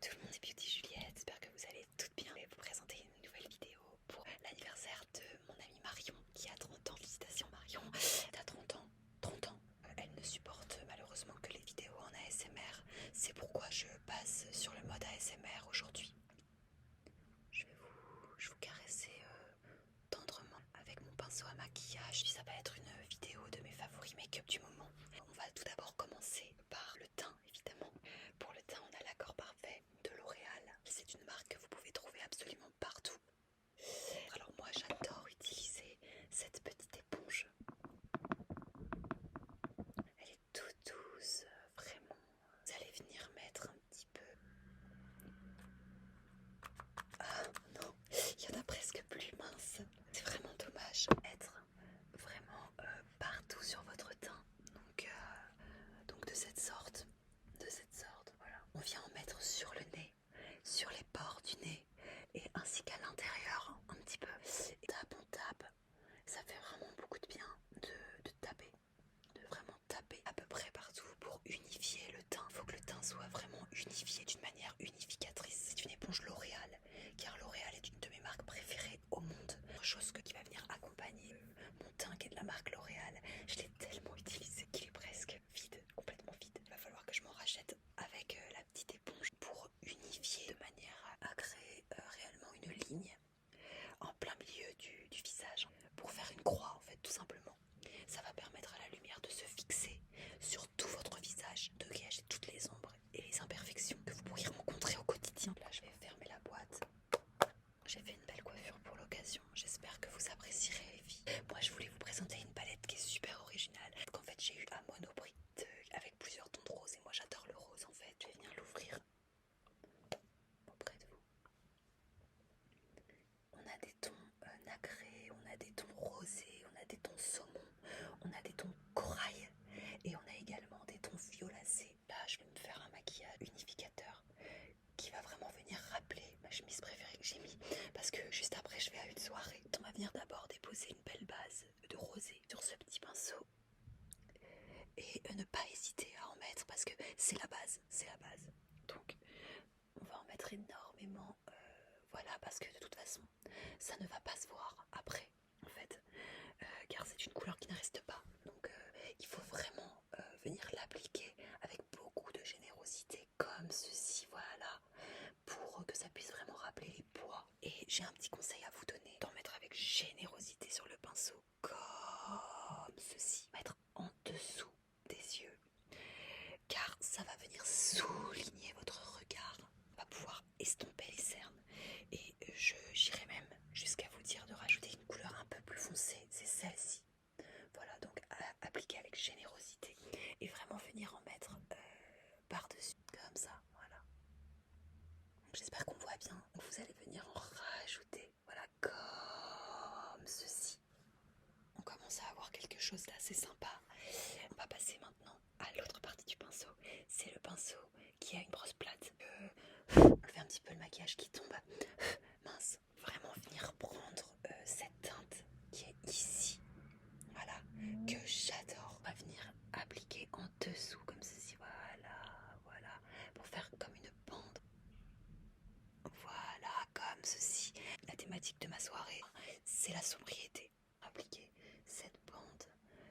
tout le monde, c'est Beauty Juliette, j'espère que vous allez toutes bien. Je vais vous présenter une nouvelle vidéo pour l'anniversaire de mon amie Marion qui a 30 ans. Félicitations Marion, t'as 30 ans. 30 ans. Elle ne supporte malheureusement que les vidéos en ASMR. C'est pourquoi je passe sur le mode ASMR aujourd'hui. Je vais vous caresser tendrement avec mon pinceau à maquillage. Ça va être une vidéo de mes favoris make-up du moment. On va tout d'abord commencer par le teint, évidemment. Pour le teint, on a l'accord parfait de L'Oréal. C'est une marque que vous pouvez trouver absolument partout. Alors moi, j'adore utiliser cette petite éponge. Elle est toute douce, vraiment. Vous allez venir mettre un petit peu. Ah non, il y en a presque plus mince. C'est vraiment dommage. Être vraiment partout sur votre teint. Donc de cette sorte, voilà. On vient en mettre sur le nez, sur les pores du nez, et ainsi qu'à l'intérieur, un petit peu. Et tape, on tape. Ça fait vraiment beaucoup de bien de taper, de vraiment taper à peu près partout pour unifier le teint. Il faut que le teint soit vraiment unifié d'une manière unificatrice. C'est une éponge L'Oréal, car L'Oréal est une de mes marques préférées au monde. Chose qui va venir accompagner mon teint qui est de la marque L'Oréal. Je l'ai tellement utilisé qu'il est presque vide, complètement vide. Il va falloir que je m'en rachète avec la petite éponge pour unifier de manière à créer réellement une ligne en plein milieu du visage pour faire une croix en fait, tout simplement. Ça va permettre à la lumière de se fixer sur tout votre visage, de cacher toutes les ombres et les imperfections que vous pourriez rencontrer au quotidien. Là, je vais fermer la boîte. J'ai fait une belle coiffure pour l'occasion. J'espère que vous apprécierez les filles. Moi, je voulais vous présenter une palette qui est super originale. Qu'en fait, j'ai eu à Monoprix avec plusieurs tons de rose et moi, j'adore le rose en fait. Je vais venir l'ouvrir auprès de vous. On a des tons nacrés, on a des tons rosés, on a des tons saumon, on a des tons corail et on a également des tons violacés. Là, je vais me faire un maquillage unificateur qui va vraiment venir rappeler ma chemise préférée que j'ai mis parce que juste après, je vais à une soirée. On va venir d'abord déposer une belle base de rosé sur ce petit pinceau et ne pas hésiter à en mettre parce que c'est la base, c'est la base. Donc, on va en mettre énormément. Voilà, parce que de toute façon, ça ne va pas se voir après, en fait, car c'est une couleur qui ne reste pas. Donc, il faut vraiment venir l'appliquer avec beaucoup de générosité, comme ceci, voilà, pour que ça puisse vraiment rappeler les poids. Et j'ai un petit conseil à vous donner, d'en mettre avec générosité sur le pinceau, comme ceci, mettre en dessous des yeux, car ça va venir souligner votre regard, va pouvoir estomper les cernes. Et j'irai même jusqu'à vous dire de rajouter une couleur un peu plus foncée, c'est celle-ci. Voilà, donc appliquer avec générosité et vraiment venir en mettre par-dessus, comme ça, voilà. J'espère qu'on voit bien. Vous allez venir en rajouter, voilà, comme ceci. On commence à avoir quelque chose d'assez sympa. On va passer maintenant à l'autre partie du pinceau. C'est le pinceau qui a une brosse plate. On fait un petit peu le maquillage qui tombe. Mince, vraiment venir prendre cette teinte qui est ici, voilà, que j'adore. On va venir appliquer en dessous comme ceci, voilà, voilà, pour faire comme une bande. Voilà, comme ceci. La thématique de ma soirée, c'est la sobriété. Appliquer cette bande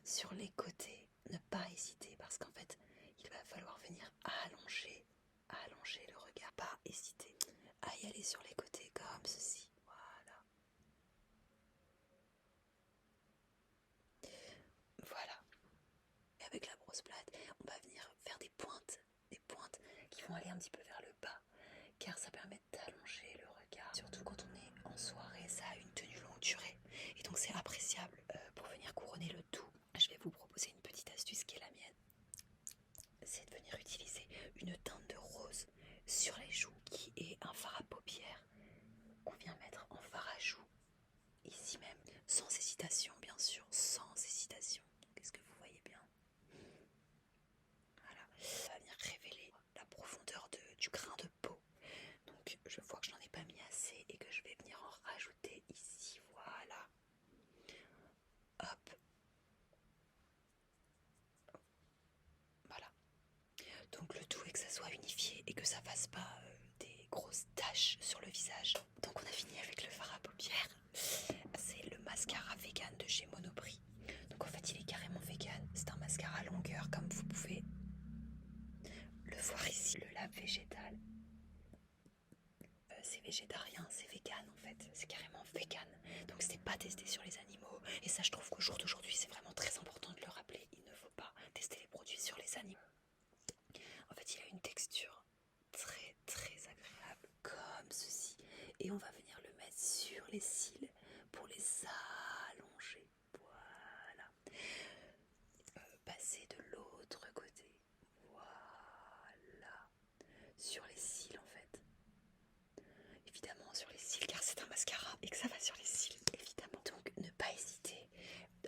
sur les côtés, ne pas hésiter parce qu'en fait, il va falloir venir allonger le regard, pas hésiter à y aller sur les côtés comme ceci. Voilà. Voilà. Et avec la brosse plate, on va venir faire des pointes qui vont aller un petit peu vers le bas, car ça permet d'allonger le regard. Surtout quand on est en soirée, ça a une tenue longue durée. Et donc c'est appréciable pour venir couronner le tout. Je vais vous proposer une petite astuce qui est la mienne. C'est de venir utiliser une teinte de rose sur les joues, qui est un fard à paupières qu'on vient mettre en fard à joues, ici même, sans hésitation bien sûr, sans hésitation. Qu'est-ce que vous voyez bien? Voilà, ça va venir révéler la profondeur du grain de peau. Donc je vois que je n'en ai pas mis assez et que je vais venir en rajouter ici, voilà. Hop. Voilà. Donc le tout est que ça soit unifié et que ça fasse pas des grosses taches sur le visage. Donc on a fini avec le fard à paupières. C'est le mascara vegan de chez Monoprix. Donc en fait il est carrément vegan. C'est un mascara longueur comme vous pouvez le voir ici. Le lab végétal. C'est végétarien, c'est vegan en fait. C'est carrément vegan. Donc c'est pas testé sur les animaux. Et ça je trouve qu'au jour d'aujourd'hui c'est vraiment très important de le rappeler. Il ne faut pas tester les produits sur les animaux. En fait il a une texture très très agréable comme ceci. Et on va venir le mettre sur les cils pour les allonger. Voilà. Passer de l'autre côté. Voilà. Sur les cils en fait. Évidemment sur les cils car c'est un mascara et que ça va sur les cils évidemment. Donc ne pas hésiter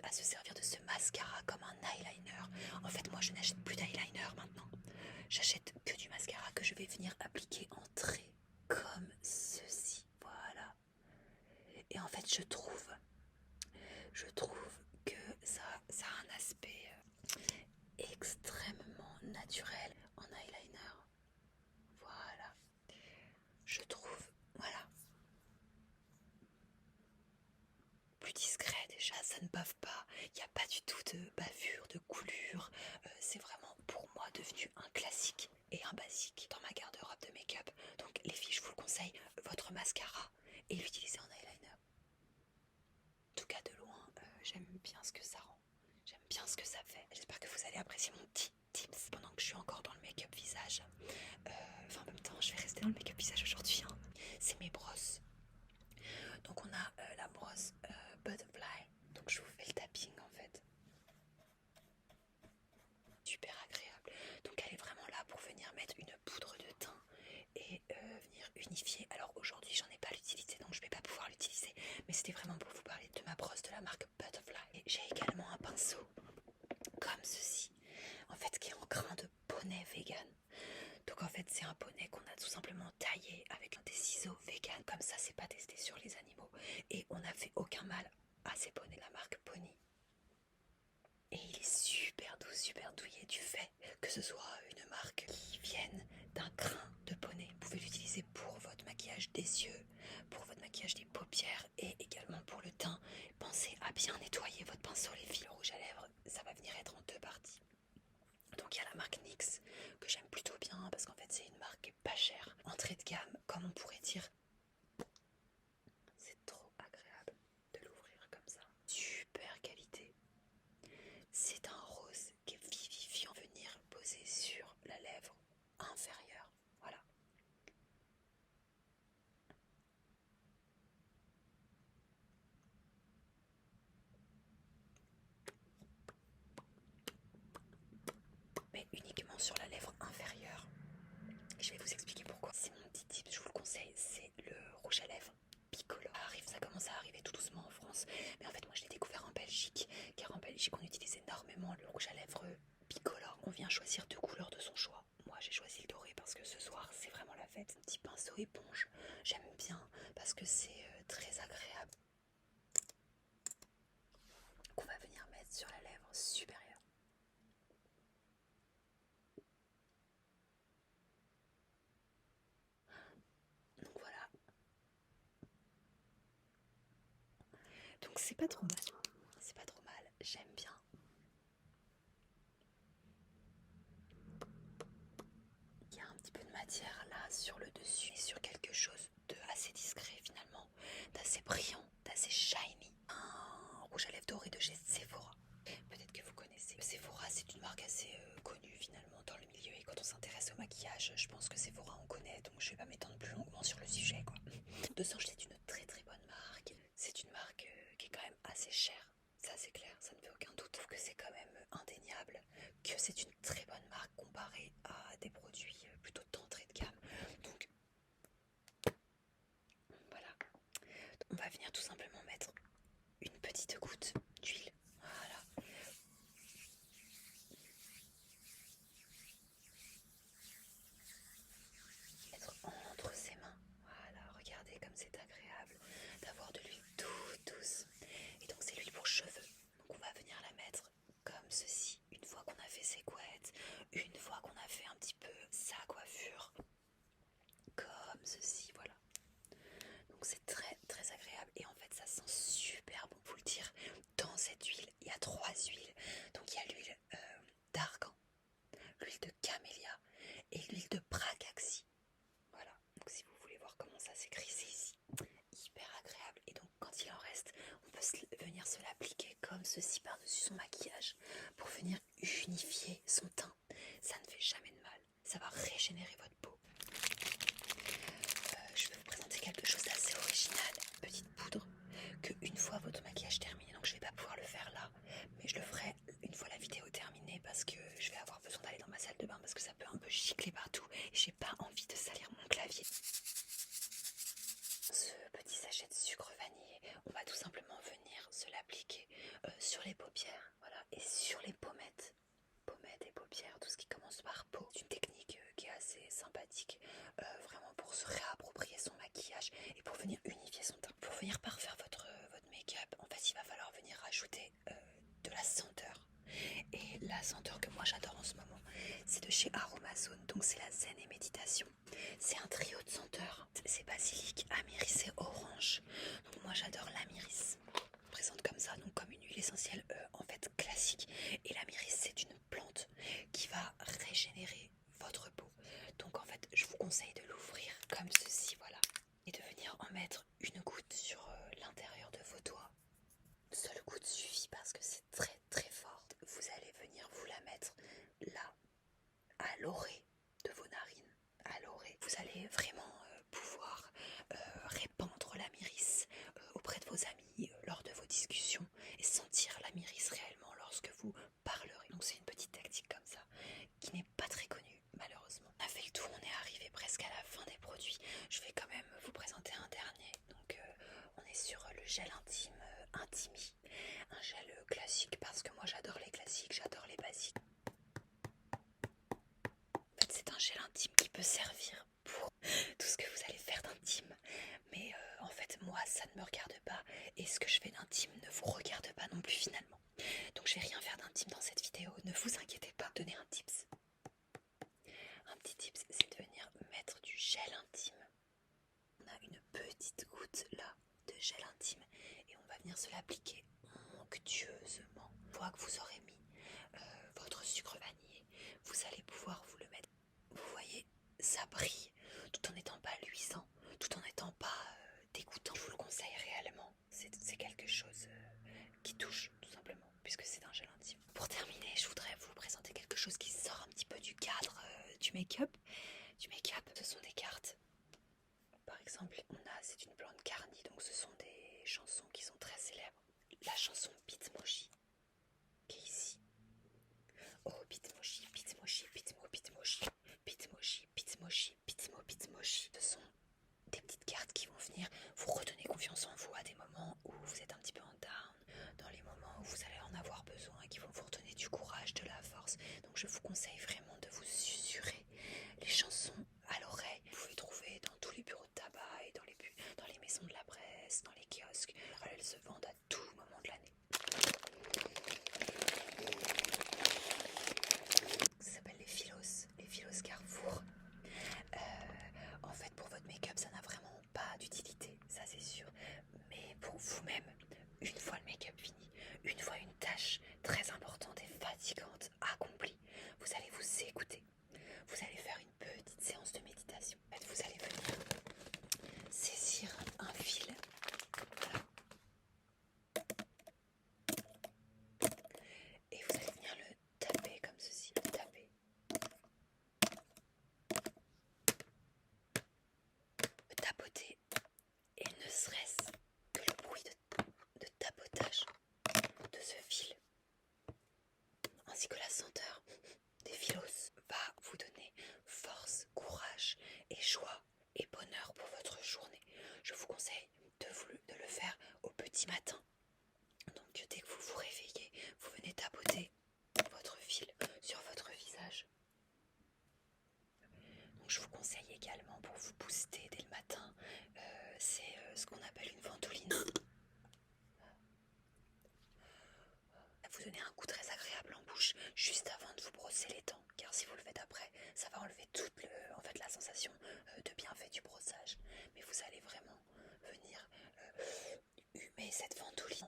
à se servir de ce mascara comme un eyeliner. En fait moi je n'achète plus d'eyeliner maintenant. J'achète que du mascara que je vais venir appliquer en trait comme ceci. Voilà. Et en fait je trouve que ça a un aspect extrêmement naturel en eyeliner. Voilà. Je trouve, voilà. Plus discret déjà, ça ne bave pas. Il n'y a pas du tout de bavure, de coulure. C'est vraiment pour moi devenu un classique et un basique dans ma garde-robe de make-up. Donc les filles, je vous le conseille, votre mascara et l'utiliser en eyeliner. En tout cas de loin, j'aime bien ce que ça rend. J'aime bien ce que ça fait. J'espère que vous allez apprécier mon petit tips pendant que je suis encore dans le make-up visage. En même temps, je vais rester dans le make-up visage aujourd'hui. Hein. C'est mes brosses. Donc on a la brosse Butterfly. Donc je vous fais le tapping en fait. Super agréable. Donc elle est vraiment là pour venir mettre une poudre de teint et venir unifier. Alors aujourd'hui j'en ai pas l'utilité donc je vais pas pouvoir l'utiliser. Mais c'était vraiment pour vous parler de ma brosse de la marque Butterfly. Et j'ai également un pinceau comme ceci. En fait qui est en grain de poney vegan. Donc en fait c'est un poney qu'on a tout simplement taillé avec des ciseaux vegan. Comme ça c'est pas testé sur les animaux. Et on n'a fait aucun mal à ces poneys de la marque Pony. Et il est super doux, super douillet du fait que ce soit une marque qui vienne d'un grain de poney. Vous pouvez l'utiliser pour votre maquillage des yeux, pour votre maquillage des paupières et également pour le teint. Pensez à bien nettoyer votre pinceau les filles. Le rouge à lèvres, ça va venir être en deux parties. Donc il y a la marque NYX que j'aime plutôt bien parce qu'en fait c'est une marque qui est pas chère, entrée de gamme comme on pourrait dire. C'est trop agréable de l'ouvrir comme ça. Super qualité. C'est un rose qui est vivifiant, venir poser sur la lèvre inférieure. Voilà. Mais uniquement sur la lèvre inférieure. Et je vais vous expliquer pourquoi. C'est mon petit tip, je vous le conseille, c'est le rouge à lèvres Piccolo. Ça commence à arriver tout doucement en France. Mais en fait moi je l'ai découvert en Belgique. Car en Belgique on utilise énormément le rouge à lèvres bicolore. On vient choisir deux couleurs de son choix. Moi j'ai choisi le doré parce que ce soir c'est vraiment la fête. Un petit pinceau éponge, j'aime bien parce que c'est très agréable. Qu'on va venir mettre sur la lèvre supérieure. Donc voilà. Donc c'est pas trop mal. C'est pas trop mal, j'aime bien. Il y a un petit peu de matière là sur le dessus et sur quelque chose de assez discret finalement, d'assez brillant, d'assez shiny. Un rouge à lèvres doré de chez Sephora. Peut-être que vous connaissez. Sephora c'est une marque assez connue finalement dans le milieu et quand on s'intéresse au maquillage, je pense que Sephora on connaît donc je vais pas m'étendre plus longuement sur le sujet quoi. Desange c'est une très très bonne marque. C'est une marque qui est quand même assez chère. Ça c'est clair, ça ne fait aucun doute. Je trouve que c'est quand même indéniable que c'est une très bonne marque comparée à des produits plutôt d'entrée de gamme. Donc voilà, on va venir tout simplement mettre une petite goutte d'huile. Voilà. Mettre entre ses mains. Voilà, regardez comme c'est agréable d'avoir de l'huile toute douce. Et donc c'est l'huile pour cheveux. Donc on va venir la mettre comme ceci. Une fois qu'on a fait ses couettes, 3 huiles. Donc il y a l'huile d'argan, l'huile de camélia et l'huile de pracaxi. Voilà, donc si vous voulez voir comment ça s'écrit, c'est ici. Hyper agréable. Et donc quand il en reste, on peut venir se l'appliquer comme ceci par-dessus son maquillage pour venir unifier son teint. Ça ne fait jamais de mal, ça va régénérer votre peau. Je vais vous présenter quelque chose d'assez original, une petite poudre que une fois votre maquillage terminé, donc je vais pas pouvoir le faire là, mais je le ferai une fois la vidéo terminée parce que je vais avoir besoin d'aller dans ma salle de bain parce que ça peut un peu gicler partout et j'ai pas envie de salir mon clavier. Ce petit sachet de sucre vanillé, on va tout simplement venir se l'appliquer sur les paupières, voilà, et sur les pommettes. Pommettes et paupières, tout ce qui commence par peau. C'est une technique qui est assez sympathique, vraiment pour se réapproprier son maquillage et pour venir unifier son teint. Pour venir parfaire votre make-up, en fait il va falloir venir rajouter de la senteur. Et la senteur que moi j'adore en ce moment, c'est de chez Aromazone, donc c'est la zen et méditation. C'est un trio de senteurs, c'est basilic, améris et orange. Donc moi j'adore l'amiris, présente comme ça, donc comme une huile essentielle en fait classique. Et l'amiris c'est une plante qui va régénérer votre peau. Donc en fait je vous conseille de l'ouvrir comme ceci, voilà, et de venir en mettre une goutte sur l'intérieur de vos doigts. Une seule goutte suffit parce que c'est très très fort. Vous allez venir vous la mettre là, à l'orée de vos narines, à l'orée. Vous allez vraiment pouvoir répandre l'amiris auprès de vos amis lors de vos discussions et sentir l'amiris réellement lorsque vous parlerez. Donc c'est une petite tactique comme ça qui n'est pas très connue malheureusement. On a fait le tour, on est arrivé presque à la fin des produits. Je vais quand même vous présenter un dernier. Donc on est sur le gel intime Intimi, un gel classique parce que moi j'adore les classiques, j'adore les basiques. En fait c'est un gel intime qui peut servir pour tout ce que vous allez faire d'intime, mais en fait moi ça ne me regarde pas et ce que je fais d'intime ne vous regarde pas non plus finalement. Donc je vais rien faire d'intime dans cette vidéo, ne vous inquiétez pas. Donner un tips. Un petit tips, c'est de venir mettre du gel intime. On a une petite goutte là de gel intime et on va venir se l'appliquer onctueusement. Une fois que vous aurez mis votre sucre vanillé, vous allez pouvoir vous le mettre. Vous voyez, ça brille tout en n'étant pas luisant, tout en n'étant pas dégoûtant. Je vous le conseille réellement. C'est quelque chose qui touche tout simplement, puisque c'est un gel intime. Pour terminer, je voudrais vous présenter quelque chose qui sort un petit peu du cadre du make-up. Ce sont des cartes. Par exemple, c'est une plante carnie, donc ce sont des chansons qui sont très célèbres. La chanson Bitmoji, qui est ici. Oh, Bitmoji, Bitmoji, Bitmo, Bitmoji, Bitmoji, Bitmoji, Bitmo, Bitmoji. Ce sont des petites cartes qui vont venir vous redonner confiance en vous à des moments où vous êtes un petit peu en down, dans les moments où vous allez en avoir besoin et qui vont vous redonner du courage, de la force. Donc je vous conseille vraiment de vous susurrer les chansons à l'oreille. Vous pouvez trouver dans tous les bureaux de tabac et dans les maisons de la presse, dans les kiosques. Elles se vendent à tout moment de l'année. Ça s'appelle les Philos Carrefour. En fait, pour votre make-up, ça n'a vraiment pas d'utilité, ça c'est sûr. Mais pour vous-même, une fois le make-up fini, une fois une tâche très importante et fatigante accomplie, vous allez vous écouter. Vous allez faire une petite séance de méditation. En fait, vous allez venir saisir un fil. Voilà. Et vous allez venir le taper comme ceci. Taper. Le tapoter. Et ne serait-ce que le bruit de tapotage de ce fil, ainsi que la senteur des philos, va vous donner force, courage et joie et bonheur pour votre journée. Je vous conseille de le faire au petit matin. Donc dès que vous vous réveillez, vous venez tapoter votre fil sur votre visage. Donc je vous conseille également pour vous booster dès le matin, c'est ce qu'on appelle une ventoline. Vous donner un goût très agréable en bouche juste avant de vous brosser les dents, car si vous le faites après, ça va enlever toute la sensation de bienfait du brossage. Mais vous allez vraiment venir humer cette ventoline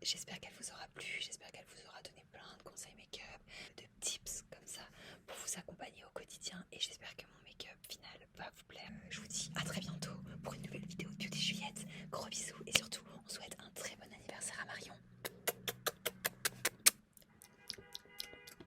J'espère qu'elle vous aura plu, j'espère qu'elle vous aura donné plein de conseils make-up, de tips comme ça pour vous accompagner au quotidien, et j'espère que